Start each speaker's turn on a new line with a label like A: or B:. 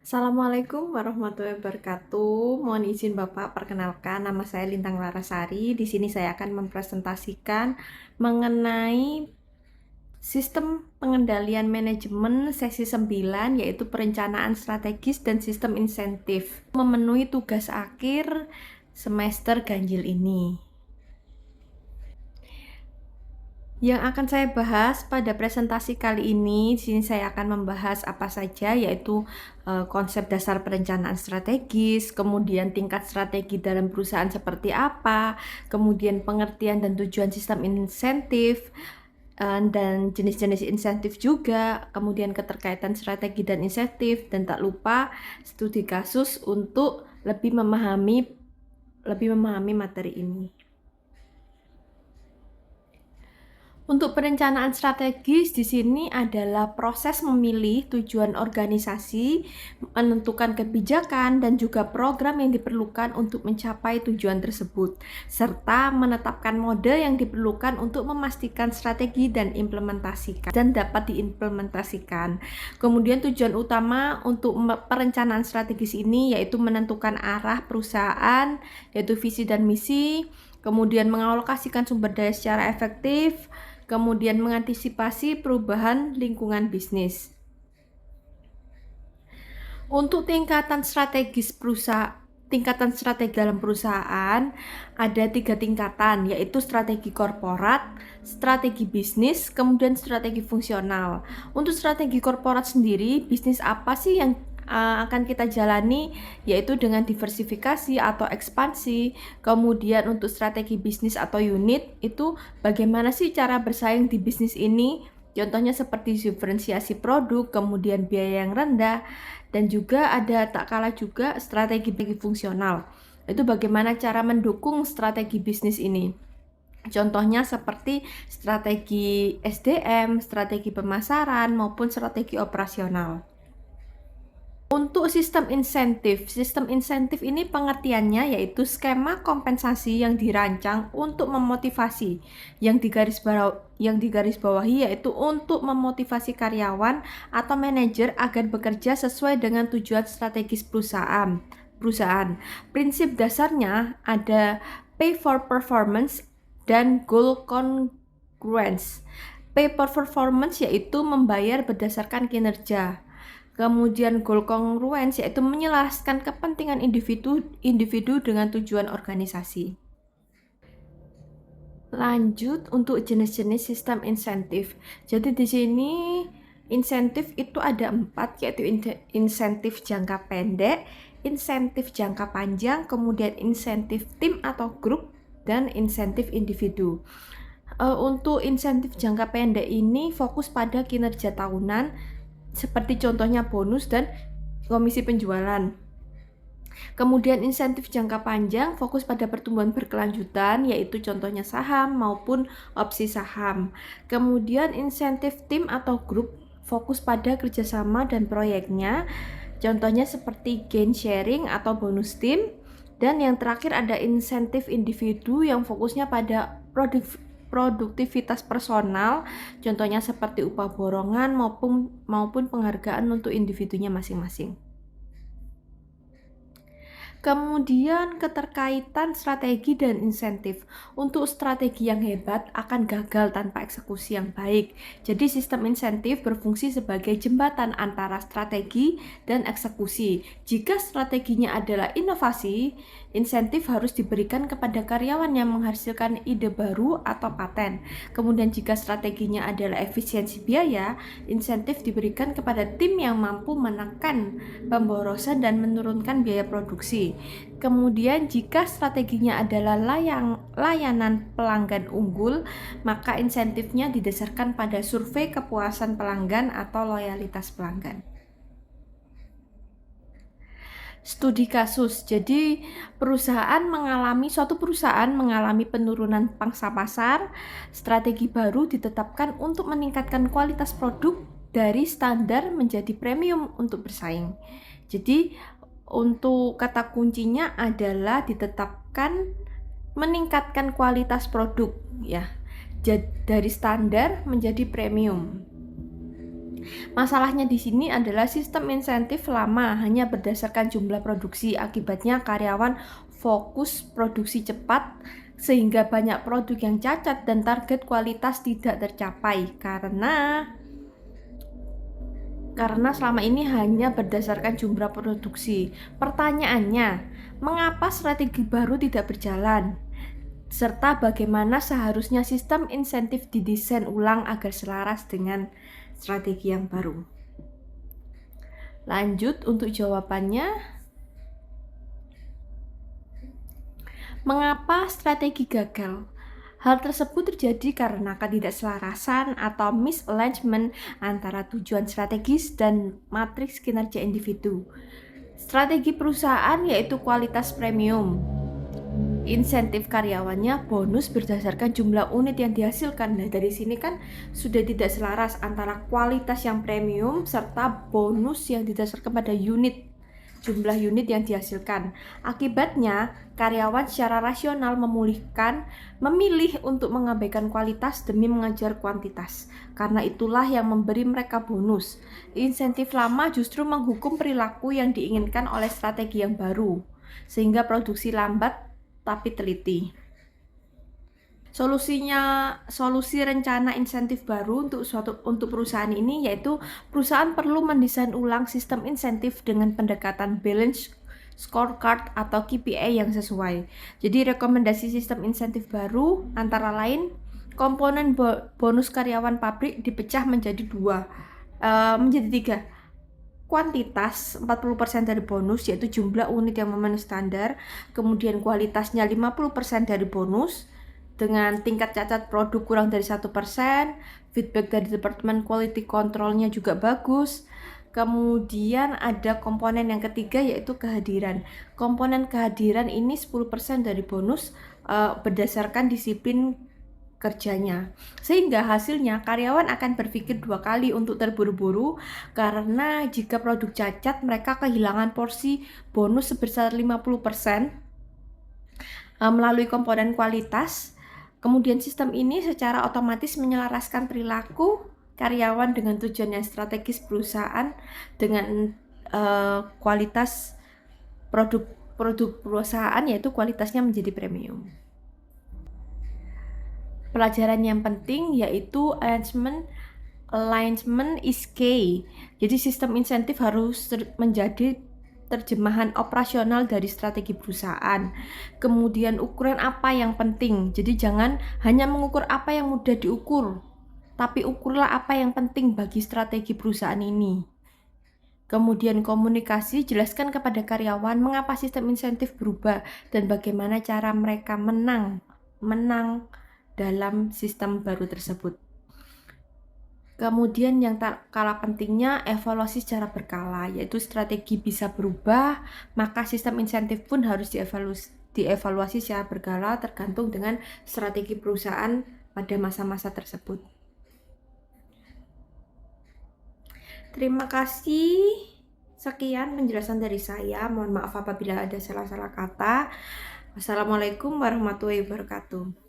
A: Assalamualaikum warahmatullahi wabarakatuh. Mohon izin Bapak, perkenalkan nama saya Lintang Larasari. Di sini saya akan mempresentasikan mengenai sistem pengendalian manajemen sesi 9, yaitu perencanaan strategis dan sistem insentif memenuhi tugas akhir semester ganjil ini. Yang akan saya bahas pada presentasi kali ini, di sini saya akan membahas apa saja, yaitu konsep dasar perencanaan strategis, kemudian tingkat strategi dalam perusahaan seperti apa, kemudian pengertian dan tujuan sistem insentif, dan jenis-jenis insentif juga, kemudian keterkaitan strategi dan insentif, dan tak lupa studi kasus untuk lebih memahami materi ini. Untuk perencanaan strategis di sini adalah proses memilih tujuan organisasi, menentukan kebijakan dan juga program yang diperlukan untuk mencapai tujuan tersebut, serta menetapkan mode yang diperlukan untuk memastikan strategi dan dapat diimplementasikan. Kemudian tujuan utama untuk perencanaan strategis ini yaitu menentukan arah perusahaan, yaitu visi dan misi, kemudian mengalokasikan sumber daya secara efektif, kemudian mengantisipasi perubahan lingkungan bisnis. Untuk tingkatan strategi dalam perusahaan ada 3 tingkatan, yaitu strategi korporat, strategi bisnis, kemudian strategi fungsional. Untuk strategi korporat sendiri, bisnis apa sih yang akan kita jalani, yaitu dengan diversifikasi atau ekspansi. Kemudian untuk strategi bisnis atau unit, itu bagaimana sih cara bersaing di bisnis ini, contohnya seperti diferensiasi produk, kemudian biaya yang rendah, dan juga ada tak kalah juga strategi fungsional, itu bagaimana cara mendukung strategi bisnis ini. Contohnya seperti strategi SDM, strategi pemasaran, maupun strategi operasional. Untuk sistem insentif ini pengertiannya yaitu skema kompensasi yang dirancang untuk memotivasi, yang digarisbawahi yaitu untuk memotivasi karyawan atau manajer agar bekerja sesuai dengan tujuan strategis perusahaan. Prinsip dasarnya ada pay for performance dan goal congruence. Pay for performance yaitu membayar berdasarkan kinerja. Kemudian goal congruence yaitu menyelaraskan kepentingan individu dengan tujuan organisasi. Lanjut untuk jenis-jenis sistem insentif. Jadi di sini insentif itu ada 4, yaitu insentif jangka pendek, insentif jangka panjang, kemudian insentif tim atau grup, dan insentif individu. Untuk insentif jangka pendek ini fokus pada kinerja tahunan, seperti contohnya bonus dan komisi penjualan. Kemudian insentif jangka panjang fokus pada pertumbuhan berkelanjutan, yaitu contohnya saham maupun opsi saham. Kemudian insentif tim atau grup fokus pada kerjasama dan proyeknya, contohnya seperti gain sharing atau bonus tim. Dan yang terakhir ada insentif individu yang fokusnya pada produktivitas personal, contohnya seperti upah borongan maupun penghargaan untuk individunya masing-masing. Kemudian keterkaitan strategi dan insentif. Untuk strategi yang hebat akan gagal tanpa eksekusi yang baik. Jadi sistem insentif berfungsi sebagai jembatan antara strategi dan eksekusi. Jika strateginya adalah inovasi, insentif harus diberikan kepada karyawan yang menghasilkan ide baru atau paten. Kemudian jika strateginya adalah efisiensi biaya, insentif diberikan kepada tim yang mampu menekan pemborosan dan menurunkan biaya produksi. Kemudian jika strateginya adalah layanan pelanggan unggul, maka insentifnya didasarkan pada survei kepuasan pelanggan atau loyalitas pelanggan. Studi kasus. Jadi suatu perusahaan mengalami penurunan pangsa pasar, strategi baru ditetapkan untuk meningkatkan kualitas produk dari standar menjadi premium untuk bersaing. Jadi untuk kata kuncinya adalah ditetapkan meningkatkan kualitas produk, ya, dari standar menjadi premium. Masalahnya di sini adalah sistem insentif lama hanya berdasarkan jumlah produksi. Akibatnya karyawan fokus produksi cepat sehingga banyak produk yang cacat dan target kualitas tidak tercapai karena selama ini hanya berdasarkan jumlah produksi. Pertanyaannya, mengapa strategi baru tidak berjalan? Serta bagaimana seharusnya sistem insentif didesain ulang agar selaras dengan strategi yang baru. Lanjut untuk jawabannya. Mengapa strategi gagal? Hal tersebut terjadi karena ketidakselarasan atau misalignment antara tujuan strategis dan matriks kinerja individu. Strategi perusahaan yaitu kualitas premium. Insentif karyawannya bonus berdasarkan jumlah unit yang dihasilkan. Nah, dari sini kan sudah tidak selaras antara kualitas yang premium serta bonus yang didasarkan pada jumlah unit yang dihasilkan. Akibatnya, karyawan secara rasional memilih untuk mengabaikan kualitas demi mengejar kuantitas. Karena itulah yang memberi mereka bonus. Insentif lama justru menghukum perilaku yang diinginkan oleh strategi yang baru, sehingga produksi lambat tapi teliti. Solusi rencana insentif baru untuk perusahaan ini yaitu perusahaan perlu mendesain ulang sistem insentif dengan pendekatan balance scorecard atau KPI yang sesuai. Jadi rekomendasi sistem insentif baru antara lain komponen bonus karyawan pabrik dipecah menjadi tiga. Kuantitas 40% dari bonus yaitu jumlah unit yang memenuhi standar, kemudian kualitasnya 50% dari bonus dengan tingkat cacat produk kurang dari 1%, feedback dari Departemen Quality Control-nya juga bagus. Kemudian ada komponen yang ketiga yaitu kehadiran. Komponen kehadiran ini 10% dari bonus berdasarkan disiplin kerjanya. Sehingga hasilnya karyawan akan berpikir 2 kali untuk terburu-buru karena jika produk cacat mereka kehilangan porsi bonus sebesar 50% melalui komponen kualitas. Kemudian sistem ini secara otomatis menyelaraskan perilaku karyawan dengan tujuan yang strategis perusahaan dengan kualitas produk perusahaan yaitu kualitasnya menjadi premium. Pelajaran yang penting yaitu alignment is key. Jadi sistem insentif harus menjadi terjemahan operasional dari strategi perusahaan. Kemudian ukuran apa yang penting. Jadi jangan hanya mengukur apa yang mudah diukur, tapi ukurlah apa yang penting bagi strategi perusahaan ini. Kemudian komunikasi, jelaskan kepada karyawan mengapa sistem insentif berubah dan bagaimana cara mereka menang dalam sistem baru tersebut. Kemudian yang tak kalah pentingnya evaluasi secara berkala, yaitu strategi bisa berubah, maka sistem insentif pun harus dievaluasi secara berkala tergantung dengan strategi perusahaan pada masa-masa tersebut. Terima kasih. Sekian penjelasan dari saya. Mohon maaf apabila ada salah-salah kata. Wassalamualaikum warahmatullahi wabarakatuh.